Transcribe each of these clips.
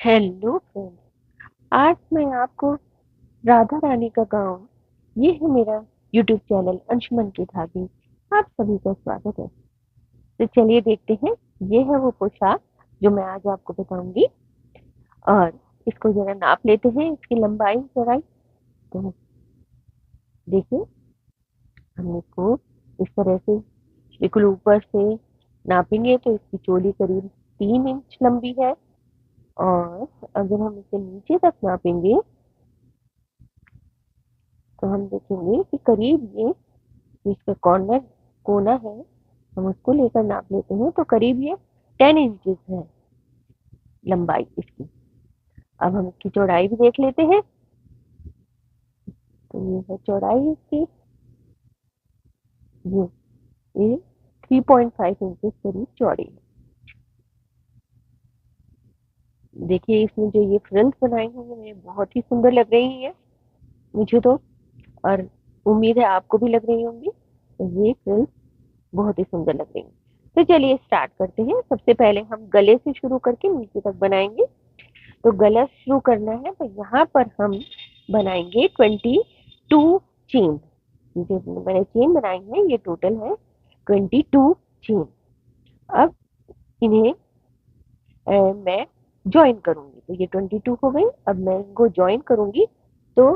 Hello friends. आज मैं आपको राधा रानी का गाँव, ये है मेरा यूट्यूब चैनल अंशुमन की धागी। आप सभी का स्वागत है। तो चलिए देखते हैं, ये है वो पोशाक जो मैं आज आपको बताऊंगी। और इसको जरा नाप लेते हैं, इसकी लंबाई चौड़ाई। तो देखिए, हम इसको इस तरह से बिल्कुल ऊपर से नापेंगे तो इसकी चोली करीब 3 इंच लंबी है। और अगर हम इसे नीचे तक नापेंगे तो हम देखेंगे कि करीब ये इसका कॉर्नर कोना है, हम उसको लेकर नाप लेते हैं तो करीब ये 10 इंचेस है लंबाई इसकी। अब हम इसकी चौड़ाई भी देख लेते हैं। तो ये है चौड़ाई इसकी, ये 3.5 इंचेस करीब चौड़ी है। देखिए, इसमें जो ये फ्रिल्स बनाई हैं ये बहुत ही सुंदर लग रही है मुझे तो। और उम्मीद है आपको भी लग रही होंगी। तो ये फ्रिल्स बहुत ही सुंदर लग रही है। तो चलिए स्टार्ट करते हैं। सबसे पहले हम गले से शुरू करके नीचे तक बनाएंगे। तो गला शुरू करना है तो यहाँ पर हम बनाएंगे 22 चेन। जो मैंने चेन बनाई है ये टोटल है 22 चेन। अब इन्हें मैं ज्वाइन करूंगी। तो ये 22 हो गई। अब मैं इनको ज्वाइन करूंगी। तो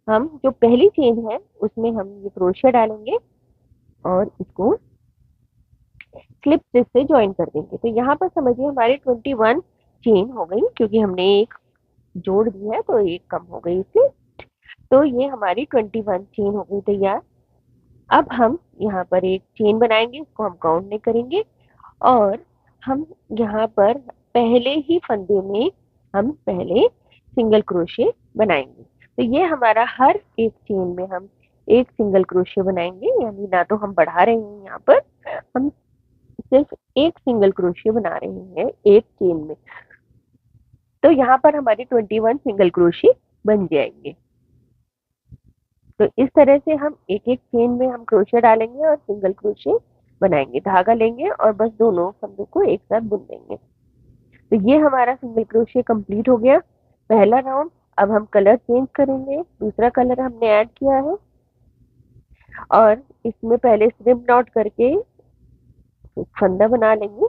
हम जो पहली चेन है उसमें हम ये क्रोशिया डालेंगे और इसको स्लिप स्टिच से ज्वाइन कर देंगे। तो यहाँ पर समझिए हमारी 21 चेन हो गई, क्योंकि हमने एक जोड़ दी है तो एक कम हो गई इससे। तो ये हमारी 21 चेन हो गई तैयार। अब हम यहाँ पर एक चेन बनाएंगे, इसको हम काउंट नहीं करेंगे। और हम यहाँ पर पहले ही फंदे में हम पहले सिंगल क्रोशे बनाएंगे। तो ये हमारा हर एक चेन में हम एक सिंगल क्रोशे बनाएंगे, यानी ना तो हम बढ़ा रहे हैं, यहाँ पर हम सिर्फ एक सिंगल क्रोशे बना रहे हैं एक चेन में। तो यहाँ पर हमारे 21 सिंगल क्रोशे बन जाएंगे। तो इस तरह से हम एक एक चेन में हम क्रोशे डालेंगे और सिंगल क्रोशे बनाएंगे, धागा लेंगे और बस दोनों फंदों को एक साथ बुन देंगे। तो ये हमारा सिंगल क्रोशे कंप्लीट हो गया, पहला राउंड। अब हम कलर चेंज करेंगे, दूसरा कलर हमने ऐड किया है और इसमें पहले स्ट्रिप नॉट करके एक फंदा बना लेंगे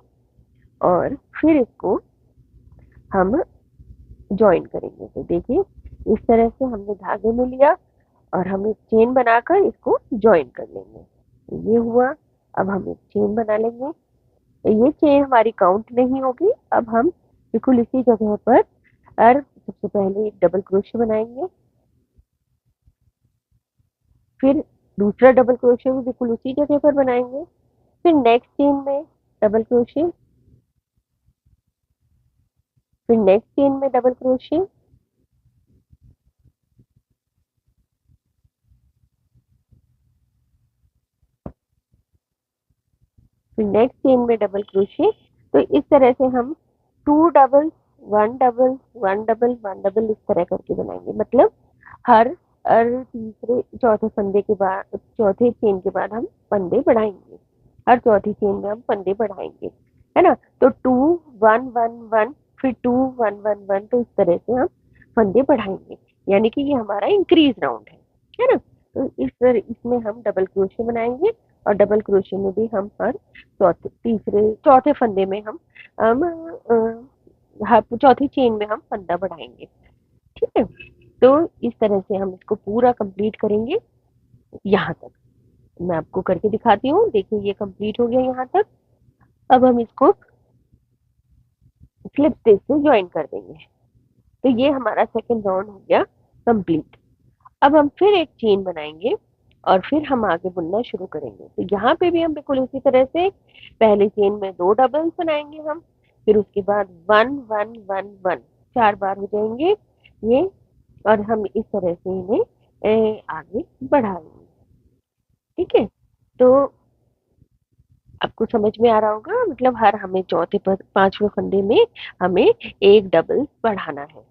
और फिर इसको हम ज्वाइन करेंगे। तो देखिए, इस तरह से हमने धागे में लिया और हम एक चेन बनाकर इसको ज्वाइन कर लेंगे। तो ये हुआ। अब हम एक चेन बना लेंगे। तो ये चेन हमारी काउंट नहीं होगी। अब हम बिल्कुल इसी जगह पर और सबसे पहले एक डबल क्रोशे बनाएंगे, फिर दूसरा डबल क्रोशे भी बिल्कुल उसी जगह पर बनाएंगे, फिर नेक्स्ट चेन में डबल क्रोशे, फिर नेक्स्ट चेन में डबल क्रोशे, फिर नेक्स्ट चेन में डबल क्रोशे। तो इस तरह से हम 2 डबल, 1 डबल, 1 डबल, 1 डबल इस तरह करके बनाएंगे। मतलब हर हर तीसरे चौथे फंदे के बाद, चौथे चेन के बाद हम फंदे बढ़ाएंगे। हर चौथी चेन में हम फंदे बढ़ाएंगे, है ना। तो 2 1 1 1, फिर 2 1 1 1, तो इस तरह से हम फंदे बढ़ाएंगे, यानी कि ये हमारा इंक्रीज राउंड है ना। तो इस तरह इसमें हम डबल क्रोशे बनाएंगे और डबल क्रोशे में भी हम हर चौथे फंदे में हम चौथी चेन में हम फंदा बढ़ाएंगे। ठीक है। तो इस तरह से हम इसको पूरा कंप्लीट करेंगे यहाँ तक। मैं आपको करके दिखाती हूँ। देखिए, ये कंप्लीट हो गया यहाँ तक। अब हम इसको स्लिप स्टिच से ज्वाइन कर देंगे। तो ये हमारा सेकेंड राउंड हो गया कंप्लीट। अब हम फिर एक चेन बनाएंगे और फिर हम आगे बुनना शुरू करेंगे। तो यहाँ पे भी हम बिल्कुल इसी तरह से पहले चेन में 2 डबल्स बनाएंगे हम, फिर उसके बाद 1 1 1 1, 4 बार हो जाएंगे ये। और हम इस तरह से इन्हें आगे बढ़ाएंगे। ठीक है। तो आपको समझ में आ रहा होगा, मतलब हर हमें चौथे पर पांचवें फंदे में हमें एक डबल बढ़ाना है।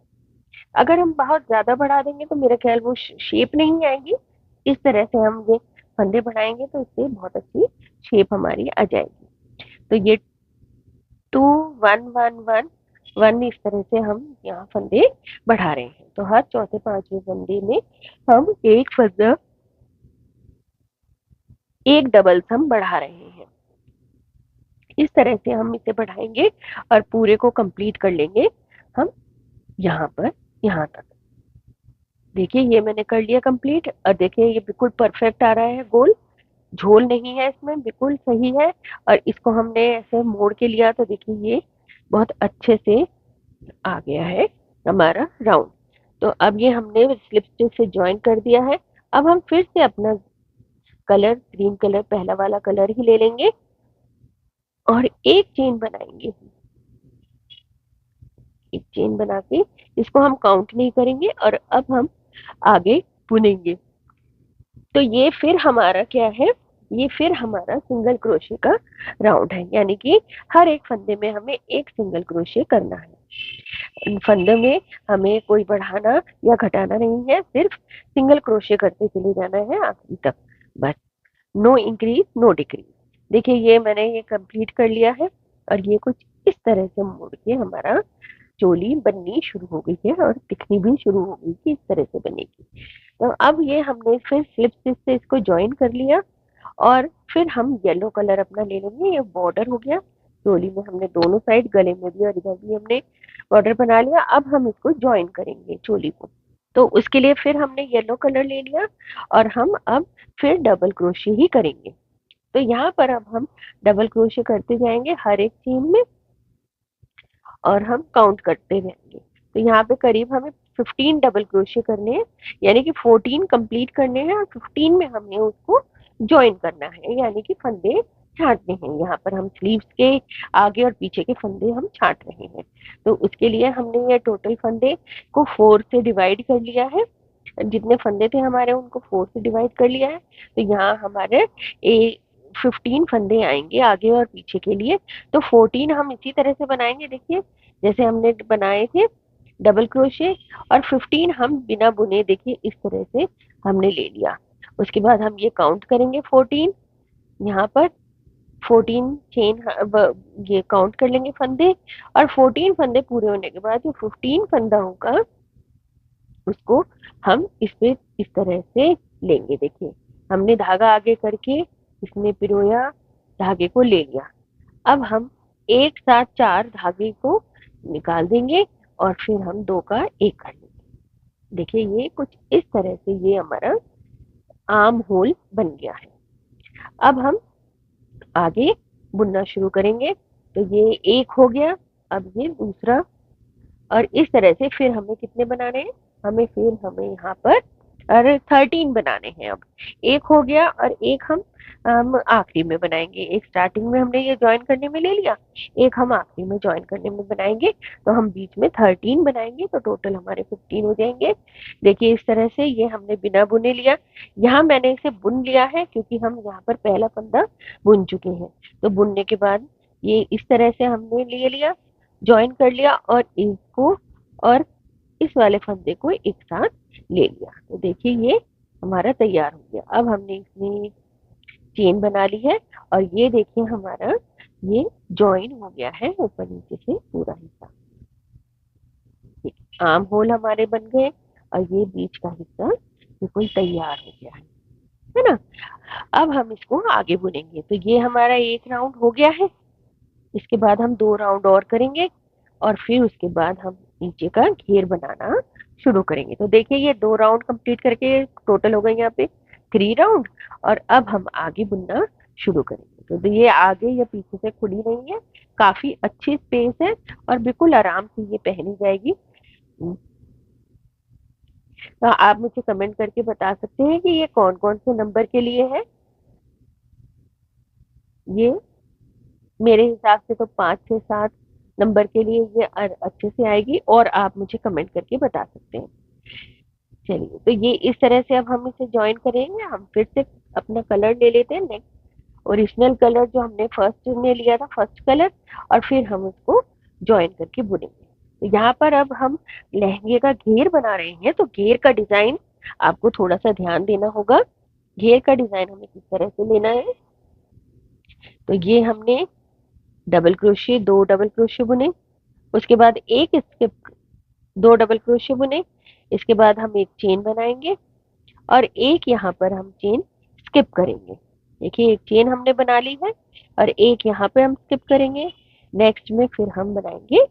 अगर हम बहुत ज्यादा बढ़ा देंगे तो मेरा ख्याल वो शेप नहीं आएगी। इस तरह से हम ये फंदे बढ़ाएंगे तो इससे बहुत अच्छी शेप हमारी आ जाएगी। तो ये 2 1 1 1, 1 इस तरह से हम यहाँ फंदे बढ़ा रहे हैं। तो हर चौथे पांचवें फंदे में हम एक फंदा, एक डबल थंब बढ़ा रहे हैं। इस तरह से हम इसे बढ़ाएंगे और पूरे को कंप्लीट कर लेंगे हम यहाँ पर, यहाँ तक। देखिए ये मैंने कर लिया कंप्लीट, और देखिए ये बिल्कुल परफेक्ट आ रहा है, गोल झोल नहीं है इसमें, बिल्कुल सही है। और इसको हमने ऐसे मोड़ के लिया तो देखिए ये बहुत अच्छे से आ गया है हमारा राउंड। तो अब ये हमने स्लिप स्टिच से ज्वाइन कर दिया है। अब हम फिर से अपना कलर, ग्रीन कलर, पहला वाला कलर ही ले लेंगे और एक चेन बनाएंगे। एक चेन बना के इसको हम काउंट नहीं करेंगे और अब हम आगे बुनेंगे। तो ये फिर हमारा क्या है, ये फिर हमारा सिंगल क्रोशे का राउंड है, यानी कि हर एक फंदे में हमें एक सिंगल क्रोशे करना है। फंदे में हमें कोई बढ़ाना या घटाना नहीं है, सिर्फ सिंगल क्रोशे करते चले जाना है आखिरी तक, बस। No increase no decrease. देखिए ये मैंने ये कंप्लीट कर लिया है और ये कुछ इस तरह से मोड़ के हमारा चोली बननी शुरू हो गई है और दिखनी भी शुरू हो गई कि इस तरह से बनेगी। तो अब ये हमने फिर स्लिप स्टिच से इसको ज्वाइन कर लिया और फिर हम येलो कलर अपना ले लेंगे। ये बॉर्डर हो गया चोली में, हमने दोनों साइड, गले में भी और इधर भी हमने बॉर्डर बना लिया। अब हम इसको ज्वाइन करेंगे चोली को, तो उसके लिए फिर हमने येलो कलर ले लिया और हम अब फिर डबल क्रोशे ही करेंगे। तो यहाँ पर अब हम डबल क्रोशे करते जाएंगे हर एक चेन में और हम काउंट करते रहेंगे। तो यहाँ पे करीब हमें 15 डबल क्रोशे करने हैं, यानी कि 14 कंप्लीट करने हैं और 15 में हमें उसको ज्वाइन करना है, यानी कि फंदे छांटने हैं। यहाँ पर हम स्लीव्स के आगे और पीछे के फंदे हम छांट रहे हैं। तो उसके लिए हमने ये टोटल फंदे को 4 से डिवाइड कर लिया है। जितने फंदे थे हमारे उनको 4 से डिवाइड कर लिया है। तो यहाँ हमारे 15 फंदे आएंगे आगे और पीछे के लिए। तो 14 हम इसी तरह से बनाएंगे, देखिए जैसे हमने बनाए थे डबल क्रोशे, और 15 हम बिना बुने देखिए इस तरह से हमने ले लिया। उसके बाद हम ये काउंट करेंगे 14, यहाँ पर 14 चेन ये काउंट कर लेंगे फंदे, और 14 फंदे पूरे होने के बाद जो 15 फंदा होगा उसको हम इस पे इस तरह से लेंगे। देखिए हमने धागा आगे करके इसमें पिरोया, धागे को ले लिया। अब हम एक साथ 4 धागे को निकाल देंगे और फिर हम 2 का 1 कर लेंगे। देखिए ये कुछ इस तरह से ये हमारा आर्म होल बन गया है। अब हम आगे बुनना शुरू करेंगे। तो ये एक हो गया, अब ये दूसरा, और इस तरह से फिर हमें कितने बनाने हैं, हमें यहाँ पर और 13 बनाने हैं। अब एक हो गया और एक हम आखिरी में बनाएंगे। एक स्टार्टिंग में हमने ये ज्वाइन करने में ले लिया, एक हम आखिरी में ज्वाइन करने में बनाएंगे। तो हम बीच में 13 बनाएंगे, तो टोटल हमारे 15 हो जाएंगे। देखिए इस तरह से ये हमने बिना बुने लिया। यहाँ मैंने इसे बुन लिया है क्योंकि हम यहाँ पर पहला फंदा बुन चुके हैं। तो बुनने के बाद ये इस तरह से हमने ले लिया, ज्वाइन कर लिया और इसको और इस वाले फंदे को एक साथ ले लिया। तो देखिए ये हमारा तैयार हो गया। अब हमने इसमें चेन बना ली है और ये देखिए हमारा ये ज्वाइन हो गया है ऊपर नीचे से पूरा हिस्सा। आर्म होल हमारे बन गए और ये बीच का हिस्सा बिल्कुल तैयार हो गया है ना। अब हम इसको आगे बुनेंगे। तो ये हमारा एक राउंड हो गया है, इसके बाद हम 2 राउंड और करेंगे और फिर उसके बाद हम नीचे का घेर बनाना शुरू करेंगे। तो देखिए ये 2 राउंड कंप्लीट करके टोटल हो गए यहाँ पे 3 राउंड, और अब हम आगे बुनना शुरू करेंगे। तो ये आगे या पीछे से खुली नहीं है, काफी अच्छी स्पेस है और बिल्कुल आराम से ये पहनी जाएगी। तो आप मुझे कमेंट करके बता सकते हैं कि ये कौन कौन से नंबर के लिए है। ये मेरे हिसाब से तो 5 से 7 नंबर के लिए ये अच्छे से आएगी, और आप मुझे कमेंट करके बता सकते हैं। चलिए तो ये इस तरह से अब हम इसे ज्वाइन करेंगे। हम फिर से अपना कलर ले लेते हैं, नेक्स्ट ओरिजिनल कलर जो हमने फर्स्ट में लिया था, फर्स्ट कलर, और फिर हम उसको ज्वाइन करके बुनेंगे। तो यहाँ पर अब हम लहंगे का घेर बना रहे हैं, तो घेर का डिजाइन आपको थोड़ा सा ध्यान देना होगा। घेर का डिजाइन हमें किस तरह से लेना है, तो ये हमने डबल क्रोशे, 2 डबल क्रोशे बुने, उसके बाद एक स्किप, 2 डबल क्रोशिया बुने, इसके बाद हम एक चेन बनाएंगे और एक यहाँ पर हम चेन स्किप करेंगे। देखिए एक चेन हमने बना ली है और एक यहाँ पे हम स्किप करेंगे। नेक्स्ट में फिर हम बनाएंगे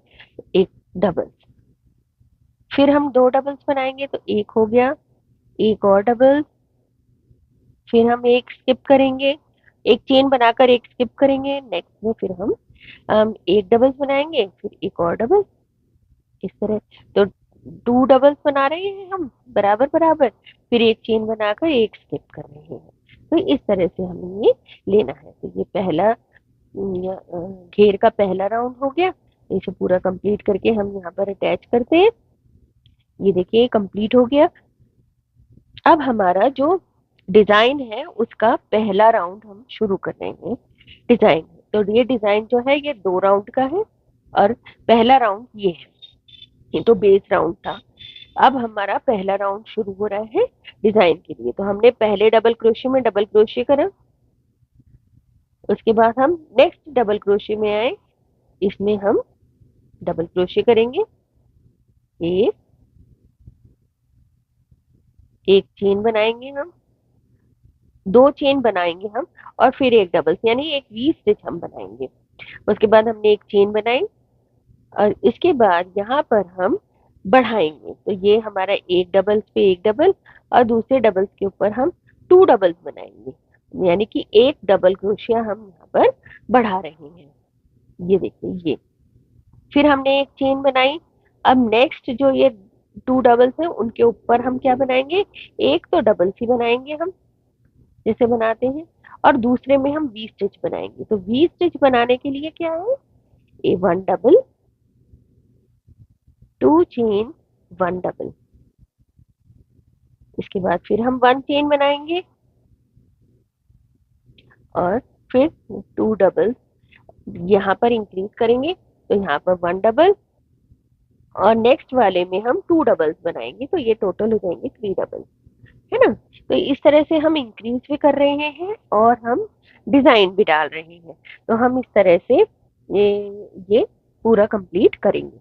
एक डबल, फिर हम 2 डबल्स बनाएंगे तो एक हो गया, एक और डबल, फिर हम एक स्किप करेंगे, एक चेन बनाकर एक स्किप करेंगे। नेक्स्ट में फिर हम एक डबल्स बनाएंगे, फिर एक और डबल, इस तरह। तो 2 डबल्स बना रहे हैं हम बराबर बराबर, फिर एक चेन बनाकर एक स्किप कर रहे हैं। तो इस तरह से हमें ये लेना है। तो ये पहला घेर का पहला राउंड हो गया। इसे पूरा कंप्लीट करके हम यहाँ पर अटैच करते हैं। ये देखिए कंप्लीट हो गया। अब हमारा जो डिजाइन है उसका पहला राउंड हम शुरू कर रहे हैं। डिजाइन, तो ये डिजाइन जो है ये 2 राउंड का है और पहला राउंड ये है, ये तो बेस राउंड था। अब हमारा पहला राउंड शुरू हो रहा है डिजाइन के लिए। तो हमने पहले डबल क्रोशियो में डबल क्रोशियो करा, उसके बाद हम नेक्स्ट डबल क्रोशियो में आए, इसमें हम डबल क्रोशियो करेंगे, एक चेन बनाएंगे हम, 2 चेन बनाएंगे हम और फिर एक डबल, यानी एक वी स्टिच हम बनाएंगे। उसके बाद हमने एक चेन बनाई और इसके बाद यहाँ पर हम बढ़ाएंगे। तो ये हमारा एक डबल्स पे एक डबल और दूसरे डबल्स के ऊपर हम 2 डबल्स बनाएंगे, यानी कि एक डबल क्रोशिया हम यहाँ पर बढ़ा रहे हैं। ये देखिए ये, फिर हमने एक चेन बनाई। अब नेक्स्ट जो ये 2 डबल्स हैं उनके ऊपर हम क्या बनाएंगे, एक तो डबल्स ही बनाएंगे हम जैसे बनाते हैं और दूसरे में हम वी स्टिच बनाएंगे। तो वी स्टिच बनाने के लिए क्या है, ए 1 डबल, 2 चेन, 1 डबल, इसके बाद फिर हम 1 चेन बनाएंगे और फिर 2 डबल यहाँ पर इंक्रीज करेंगे। तो यहाँ पर 1 डबल और नेक्स्ट वाले में हम 2 डबल्स बनाएंगे, तो ये टोटल हो जाएंगे 3 डबल, है ना। तो इस तरह से हम इंक्रीज भी कर रहे हैं और हम डिजाइन भी डाल रहे हैं। तो हम इस तरह से ये पूरा कंप्लीट करेंगे।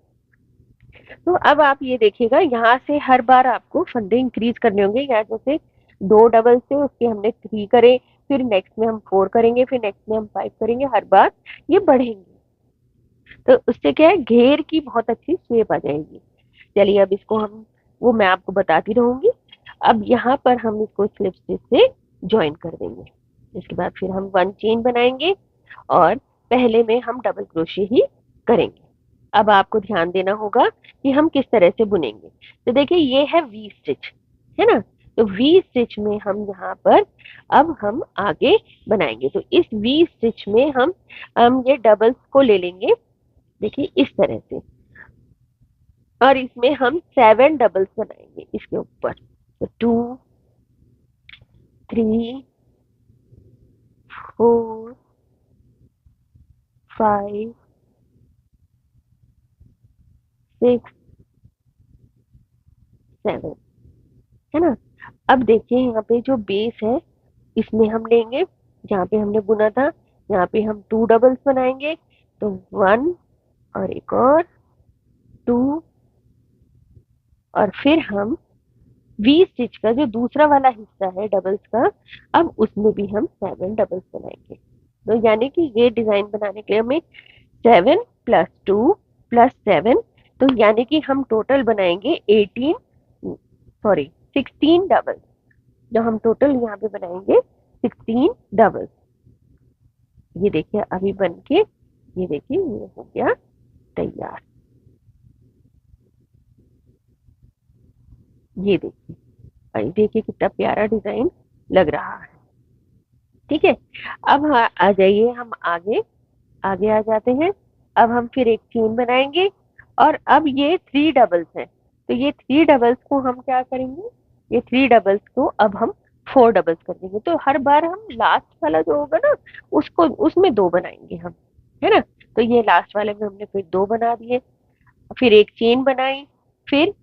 तो अब आप ये देखिएगा, यहाँ से हर बार आपको फंदे इंक्रीज करने होंगे। या जैसे 2 डबल से उसके हमने 3 करे, फिर नेक्स्ट में हम 4 करेंगे, फिर नेक्स्ट में हम 5 करेंगे, हर बार ये बढ़ेंगे। तो उससे क्या है, घेर की बहुत अच्छी शेप आ जाएगी। चलिए अब इसको हम, वो मैं आपको बताती रहूंगी। अब यहाँ पर हम इसको स्लिप स्टिच से ज्वाइन कर देंगे। इसके बाद फिर हम 1 चेन बनाएंगे और पहले में हम डबल क्रोशे ही करेंगे। अब आपको ध्यान देना होगा कि हम किस तरह से बुनेंगे। तो देखिए ये है वी स्टिच, है ना। तो वी स्टिच में हम यहाँ पर अब हम आगे बनाएंगे। तो इस वी स्टिच में हम ये डबल्स को ले लेंगे, देखिए इस तरह से, और इसमें हम 7 डबल्स बनाएंगे इसके ऊपर। तो 2, 3, 4, 5, 6, 7, है ना। अब देखिए यहाँ पे जो बेस है इसमें हम लेंगे, जहाँ पे हमने बुना था यहाँ पे हम 2 डबल्स बनाएंगे। तो 1 और एक और 2, और फिर हम वी स्टिच का जो दूसरा वाला हिस्सा है डबल्स का, अब उसमें भी हम 7 डबल्स बनाएंगे। तो यानी कि ये डिजाइन बनाने के लिए हमें 7 + 2 + 7, तो यानी कि हम टोटल बनाएंगे 18, सॉरी 16 डबल्स। जो हम टोटल यहाँ पे बनाएंगे 16 डबल्स। ये देखिए अभी बन के, ये देखिए ये हो गया तैयार। ये देखिए, और देखिए कितना प्यारा डिजाइन लग रहा है। ठीक है, अब आ जाइए हम आगे, आगे आ जाते हैं। अब हम फिर एक चेन बनाएंगे और अब ये 3 डबल्स हैं। तो ये 3 डबल्स को हम क्या करेंगे, ये 3 डबल्स को अब हम 4 डबल्स कर देंगे। तो हर बार हम लास्ट वाला जो होगा ना उसको, उसमें 2 बनाएंगे हम, है ना। तो ये लास्ट वाले में हमने फिर 2 बना दिए, फिर एक चेन बनाई, फिर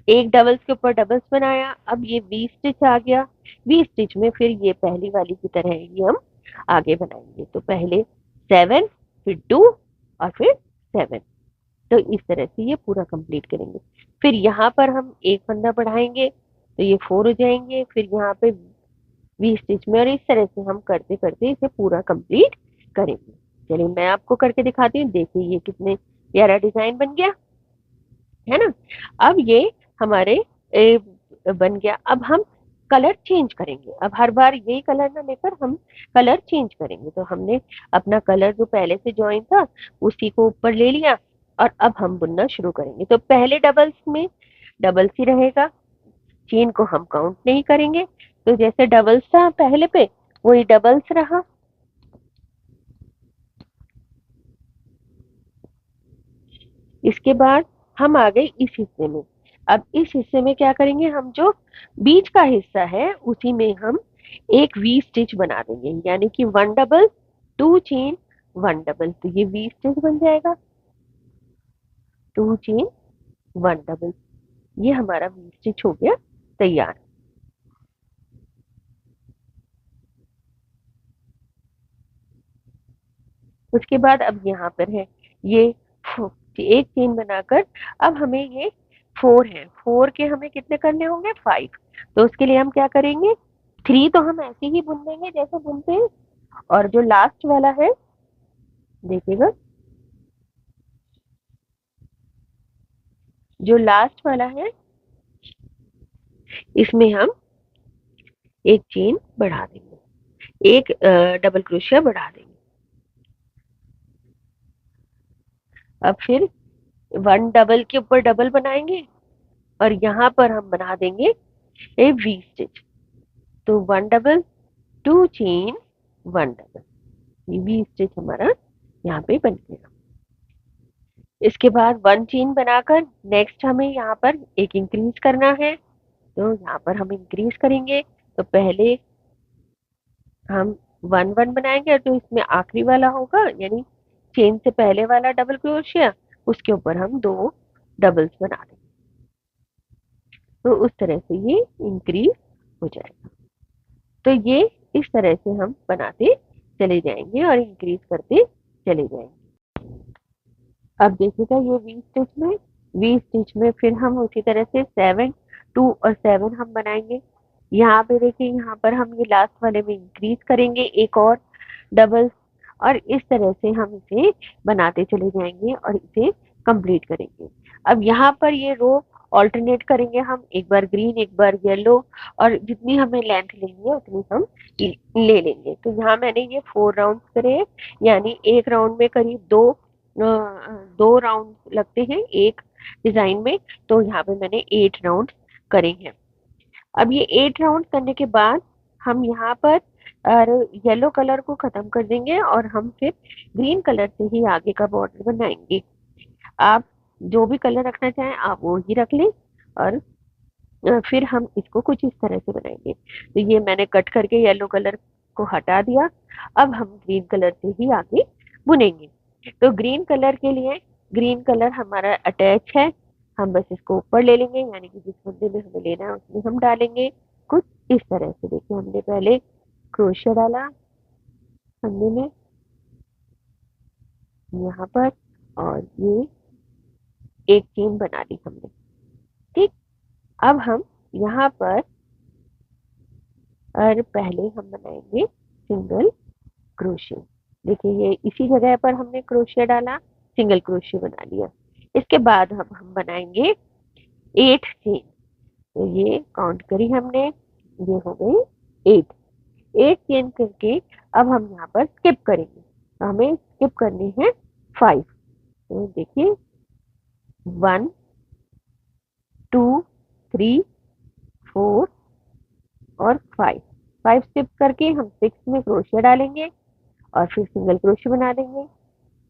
एक डबल्स के ऊपर डबल्स बनाया। अब ये वी स्टिच आ गया। वी स्टिच में फिर ये पहली वाली की तरह ही हम आगे बनाएंगे। तो पहले 7, फिर 2 और फिर 7, तो इस तरह से ये पूरा कंप्लीट करेंगे। फिर यहाँ पर हम एक फंदा बढ़ाएंगे तो ये 4 हो जाएंगे, फिर यहाँ पे वी स्टिच में, और इस तरह से हम करते करते इसे पूरा कंप्लीट करेंगे। चलिए मैं आपको करके दिखाती हूँ। देखिए ये कितने प्यारा डिजाइन बन गया है ना। अब ये हमारे बन गया। अब हम कलर चेंज करेंगे। अब हर बार यही कलर ना लेकर हम कलर चेंज करेंगे। तो हमने अपना कलर जो पहले से ज्वाइन था उसी को ऊपर ले लिया, और अब हम बुनना शुरू करेंगे। तो पहले डबल्स में डबल्स ही रहेगा, चेन को हम काउंट नहीं करेंगे। तो जैसे डबल्स था पहले पे वही डबल्स रहा। इसके बाद हम आ गए इस हिस्से में। अब इस हिस्से में क्या करेंगे, हम जो बीच का हिस्सा है उसी में हम एक वी स्टिच बना देंगे, यानी कि 1 डबल 2 चेन 1 डबल। तो ये वी स्टिच बन जाएगा, 2 चेन 1 डबल। ये हमारा वी स्टिच हो गया तैयार। उसके बाद अब यहाँ पर है ये एक चेन बनाकर, अब हमें ये 4 है, 4 के हमें कितने करने होंगे, 5। तो उसके लिए हम क्या करेंगे, 3 तो हम ऐसे ही बुन देंगे जैसे बुनते हैं, और जो लास्ट वाला है देखिएगा, जो लास्ट वाला है इसमें हम एक चेन बढ़ा देंगे, एक डबल क्रोशिया बढ़ा देंगे। अब फिर 1 डबल के ऊपर डबल बनाएंगे, और यहाँ पर हम बना देंगे ए वी स्टिच। तो 1 डबल 2 चेन 1 डबल, ये वी स्टिच हमारा यहाँ पे बन गया। इसके बाद 1 चेन बनाकर नेक्स्ट हमें यहाँ पर एक इंक्रीज करना है। तो यहाँ पर हम इंक्रीज करेंगे। तो पहले हम 1 1 बनाएंगे, और जो इसमें आखिरी वाला होगा यानी चेन से पहले वाला डबल क्रोशिया, उसके ऊपर हम 2 डबल्स बना देंगे। तो उस तरह से ये इंक्रीज हो जाएगा। तो ये इस तरह से हम बनाते चले जाएंगे और इंक्रीज करते चले जाएंगे। अब देखिएगा ये वी स्टिच में फिर हम उसी तरह से 7 2 और 7 हम बनाएंगे। यहाँ पे देखिए, यहाँ पर हम ये लास्ट वाले में इंक्रीज करेंगे एक और डबल, और इस तरह से हम इसे बनाते चले जाएंगे और इसे कंप्लीट करेंगे। अब यहाँ पर ये रो ऑल्टरनेट करेंगे हम, एक बार ग्रीन एक बार येलो, और जितनी हमें लेंथ लेनी है उतनी हम ले लेंगे। तो यहाँ मैंने ये 4 राउंड करे हैं, यानी एक राउंड में करीब 2 राउंड लगते हैं एक डिजाइन में। तो यहाँ पे मैंने 8 राउंड करे हैं। अब ये 8 राउंड करने के बाद हम यहाँ पर येलो कलर को खत्म कर देंगे, और हम फिर ग्रीन कलर से ही आगे का बॉर्डर बनाएंगे। आप जो भी कलर रखना चाहें आप वो ही रख लें, और फिर हम इसको कुछ इस तरह से बनाएंगे। तो ये मैंने कट करके येलो कलर को हटा दिया। अब हम ग्रीन कलर से ही आगे बुनेंगे। तो ग्रीन कलर के लिए ग्रीन कलर हमारा अटैच है, हम बस इसको ऊपर ले लेंगे, यानी कि जिस फंदे में हमें लेना है उसमें हम डालेंगे कुछ इस तरह से। देखिए हमने पहले क्रोशिया डाला फंदे में यहाँ पर, और ये एक चेन बना ली हमने। ठीक, अब हम यहाँ पर और पहले हम बनाएंगे सिंगल क्रोशिया। देखिए ये इसी जगह पर हमने क्रोशिया डाला, सिंगल क्रोशिया बना लिया। इसके बाद हम बनाएंगे 8 चेन। तो ये काउंट करी हमने, ये हो गई 8। 8 चेन करके अब हम यहाँ पर स्किप करेंगे। तो हमें स्किप करनी है 5। तो देखिए 1 2 3 4 और 5। 5 स्किप करके हम 6 में क्रोशिया डालेंगे, और फिर सिंगल क्रोशिया बना देंगे।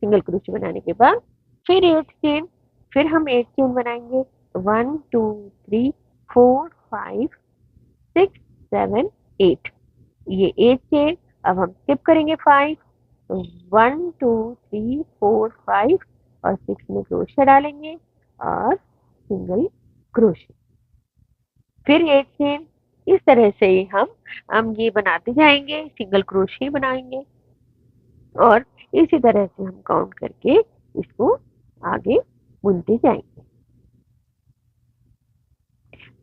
सिंगल क्रोशिया बनाने के बाद फिर 8 चेन, फिर हम 8 चेन बनाएंगे। 1 2 3 4 5 6 7 8, ये 8 चेन। अब हम स्किप करेंगे 5, 1 2 3 4 5 और 6 में क्रोशिया डालेंगे और सिंगल क्रोशिया, फिर 8 चेन। इस तरह से हम ये बनाते जाएंगे, सिंगल क्रोशिया बनाएंगे, और इसी तरह से हम काउंट करके इसको आगे बुनते जाएंगे।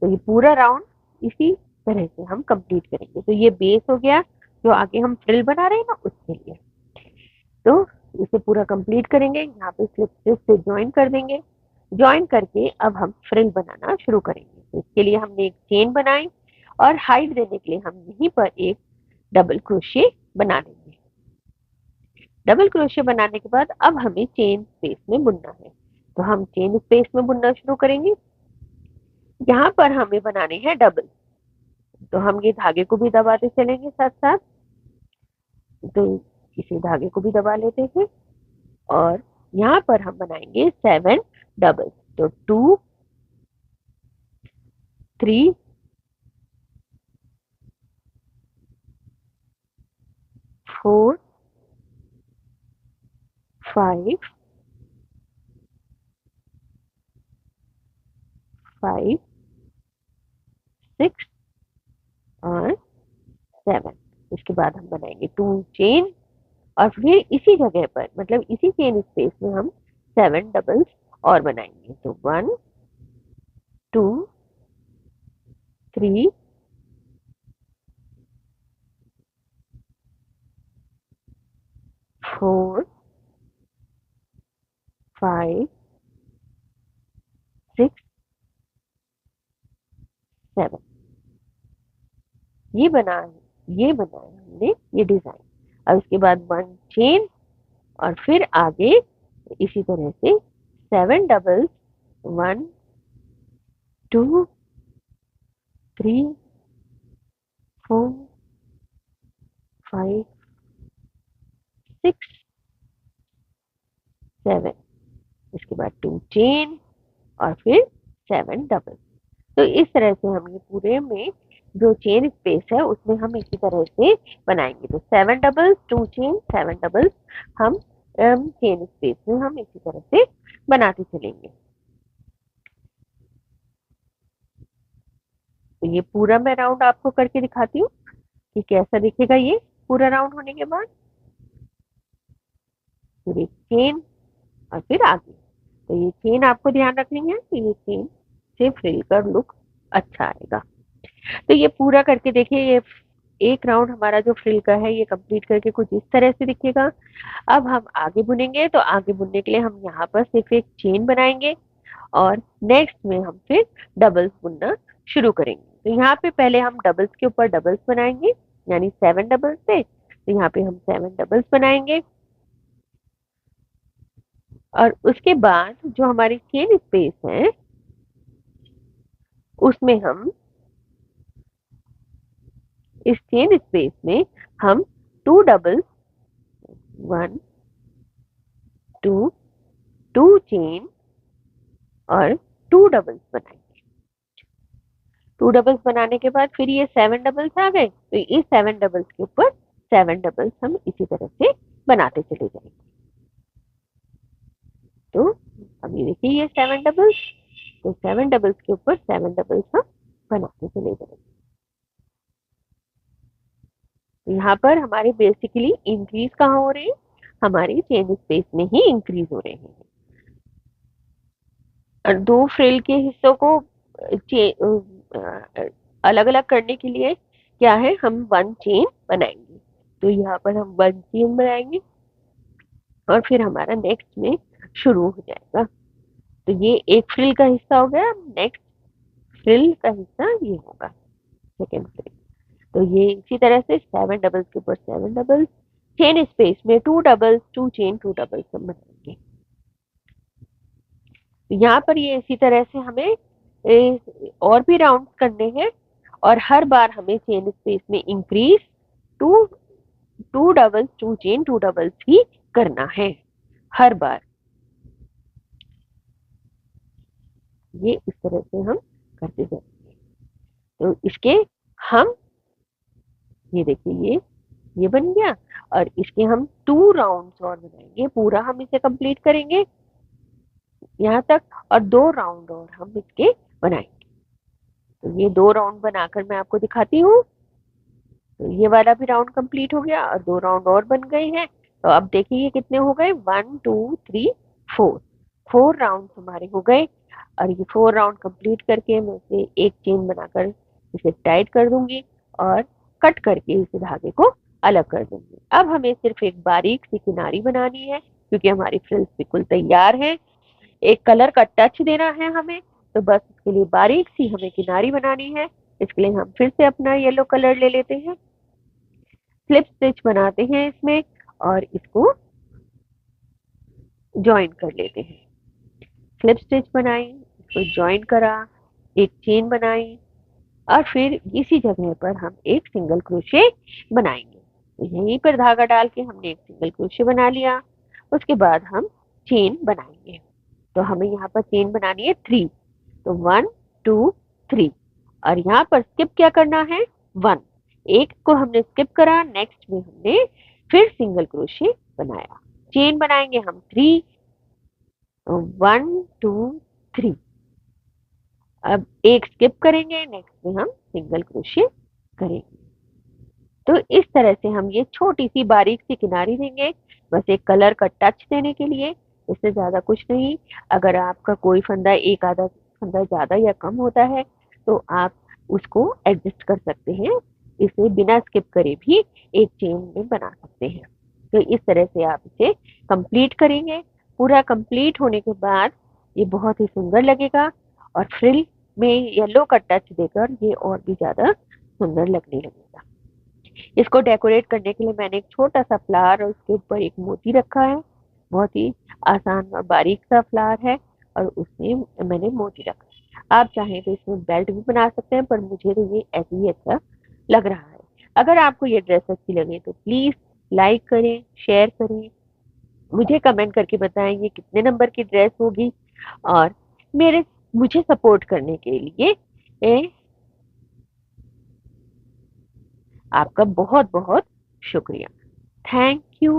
तो ये पूरा राउंड इसी तरह से हम कंप्लीट करेंगे। तो ये बेस हो गया जो आगे हम फ्रिल बना रहे हैं ना उसके लिए। तो इसे पूरा कंप्लीट करेंगे, यहाँ पे स्लिप स्टिच से ज्वाइन कर देंगे। ज्वाइन करके अब हम फ्रिल बनाना शुरू करेंगे। तो इसके लिए हमने एक चेन बनाई और हाइट देने के लिए हम यहीं पर एक डबल क्रोशे बना लेंगे। डबल क्रोशे बनाने के बाद अब हमें चेन स्पेस में बुनना है। तो हम चेन स्पेस में बुनना शुरू करेंगे। यहाँ पर हमें बनाने हैं डबल। तो हम ये धागे को भी दबाते चलेंगे साथ साथ। तो इसी धागे को भी दबा लेते हैं और यहाँ पर हम बनाएंगे 7 डबल। तो 2 3 4 5 5 6 और 7। इसके बाद हम बनाएंगे 2 चेन और फिर इसी जगह पर मतलब इसी चेन स्पेस में हम 7 डबल्स और बनाएंगे। तो 1 2 3 4 5 6 7। ये बना है हमने ये डिजाइन। अब इसके बाद 1 चेन और फिर आगे इसी तरह से 7 डबल्स। 1 2 3 4 5 6 7। इसके बाद 2 चेन और फिर 7 डबल। तो इस तरह से हम ये पूरे में जो चेन स्पेस है उसमें हम इसी तरह से बनाएंगे। तो 7 डबल्स 2 चेन 7 डबल्स हम चेन स्पेस में हम इसी तरह से बनाते चलेंगे। तो ये पूरा मैं राउंड आपको करके दिखाती हूँ कि कैसा दिखेगा ये पूरा राउंड होने के बाद। फिर एक चेन और फिर आगे। तो ये चेन आपको ध्यान रखनी है कि ये चेन से फ्रिल का लुक अच्छा आएगा। तो ये पूरा करके देखिए, ये एक राउंड हमारा जो फ्रिल का है ये कंप्लीट करके कुछ इस तरह से दिखेगा। अब हम आगे बुनेंगे। तो आगे बुनने के लिए हम यहाँ पर सिर्फ एक चेन बनाएंगे और नेक्स्ट में हम फिर डबल्स बुनना शुरू करेंगे। तो यहाँ पे पहले हम डबल्स के ऊपर डबल्स बनाएंगे यानी 7 डबल्स पे। तो यहाँ पे हम 7 डबल्स बनाएंगे और उसके बाद जो हमारी चेन स्पेस है उसमें हम इस चेन स्पेस में हम 2 डबल्स 1 2 2 चेन और 2 डबल्स बनाएंगे। 2 डबल्स बनाने के बाद फिर ये 7 डबल्स आ गए। तो इस 7 डबल्स के ऊपर 7 डबल्स हम इसी तरह से बनाते चले जाएंगे। तो अब ये देखिए ये 7 डबल्स। तो 7 डबल्स के ऊपर 7 डबल्स हम बनाते चले जाएंगे। तो यहाँ पर हमारे बेसिकली इंक्रीज कहाँ हो रहे हैं, हमारी चेन स्पेस में ही इंक्रीज हो रहे हैं। और दो फ्रिल के हिस्सों को अलग अलग करने के लिए क्या है, हम 1 चेन बनाएंगे। तो यहाँ पर हम 1 चेन बनाएंगे और फिर हमारा नेक्स्ट में शुरू हो जाएगा। तो ये एक फ्रिल का हिस्सा हो गया। नेक्स्ट फ्रिल का हिस्सा ये होगा सेकेंड फ्रिल। तो ये इसी तरह से 7 डबल्स के ऊपर 7 डबल्स, चेन स्पेस में 2 डबल्स 2 चेन 2 डबल्स हम बनाएंगे। तो यहाँ पर ये इसी तरह से हमें और भी राउंड करने हैं और हर बार हमें चेन स्पेस में इंक्रीज 2 2 डबल्स 2 चेन 2 डबल्स ही करना है हर बार। ये इस तरह से हम करते जाएंगे। तो इसके हम ये देखिए ये बन गया और इसके हम 2 राउंड्स और बनाएंगे। पूरा हम इसे कंप्लीट करेंगे यहाँ तक और 2 राउंड और हम इसके बनाएंगे। तो ये 2 राउंड बनाकर मैं आपको दिखाती हूँ। तो ये वाला भी राउंड कंप्लीट हो गया और 2 राउंड और बन गए हैं। तो अब देखिए ये कितने हो गए, 1 2 3 4। 4 राउंड हमारे हो गए और ये 4 राउंड कंप्लीट करके मैं इसे एक चेन बनाकर इसे टाइट कर दूंगी और कट करके इस धागे को अलग कर दूंगी। अब हमें सिर्फ एक बारीक सी किनारी बनानी है क्योंकि हमारी फ्रिल्स बिल्कुल तैयार है। एक कलर का टच देना है हमें, तो बस इसके लिए बारीक सी हमें किनारी बनानी है। इसके लिए हम फिर से अपना येलो कलर ले लेते हैं, स्लिप स्टिच बनाते हैं इसमें और इसको ज्वाइन कर लेते हैं। स्लिप स्टिच बनाई, इसको ज्वाइन करा, एक चेन बनाई और फिर इसी जगह पर हम एक सिंगल क्रोशे बनाएंगे। तो यहीं पर धागा डाल के हमने एक सिंगल क्रोशे बना लिया। उसके बाद हम चेन बनाएंगे। तो हमें यहाँ पर चेन बनानी है 3। तो 1 2 3 और यहाँ पर स्किप क्या करना है 1। एक को हमने स्किप करा, नेक्स्ट में हमने फिर सिंगल क्रोशे बनाया। चेन बनाएंगे हम 3, 1 2 3। अब एक स्किप करेंगे, नेक्स्ट में हम सिंगल क्रोशे करेंगे। तो इस तरह से हम ये छोटी सी बारीक सी किनारी देंगे, बस एक कलर का टच देने के लिए, इससे ज्यादा कुछ नहीं। अगर आपका कोई फंदा एक आधा फंदा ज्यादा या कम होता है तो आप उसको एडजस्ट कर सकते हैं। इसे बिना स्किप करे भी एक चेन में बना सकते हैं। तो इस तरह से आप इसे कंप्लीट करेंगे। पूरा कंप्लीट होने के बाद ये बहुत ही सुंदर लगेगा और फ्रिल में येलो का टच देकर ये और भी ज्यादा सुंदर लगने लगेगा। इसको डेकोरेट करने के लिए मैंने एक छोटा सा फ्लावर और उसके ऊपर एक मोती रखा है। बहुत ही आसान और बारीक सा फ्लावर है और उसमें मैंने मोती रखा है। आप चाहें तो इसमें बेल्ट भी बना सकते हैं, पर मुझे तो ये ऐसे ही अच्छा लग रहा है। अगर आपको ये ड्रेस अच्छी लगे तो प्लीज लाइक करें, शेयर करें, मुझे कमेंट करके बताएं ये कितने नंबर की ड्रेस होगी। और मेरे मुझे सपोर्ट करने के लिए आपका बहुत बहुत शुक्रिया। Thank you.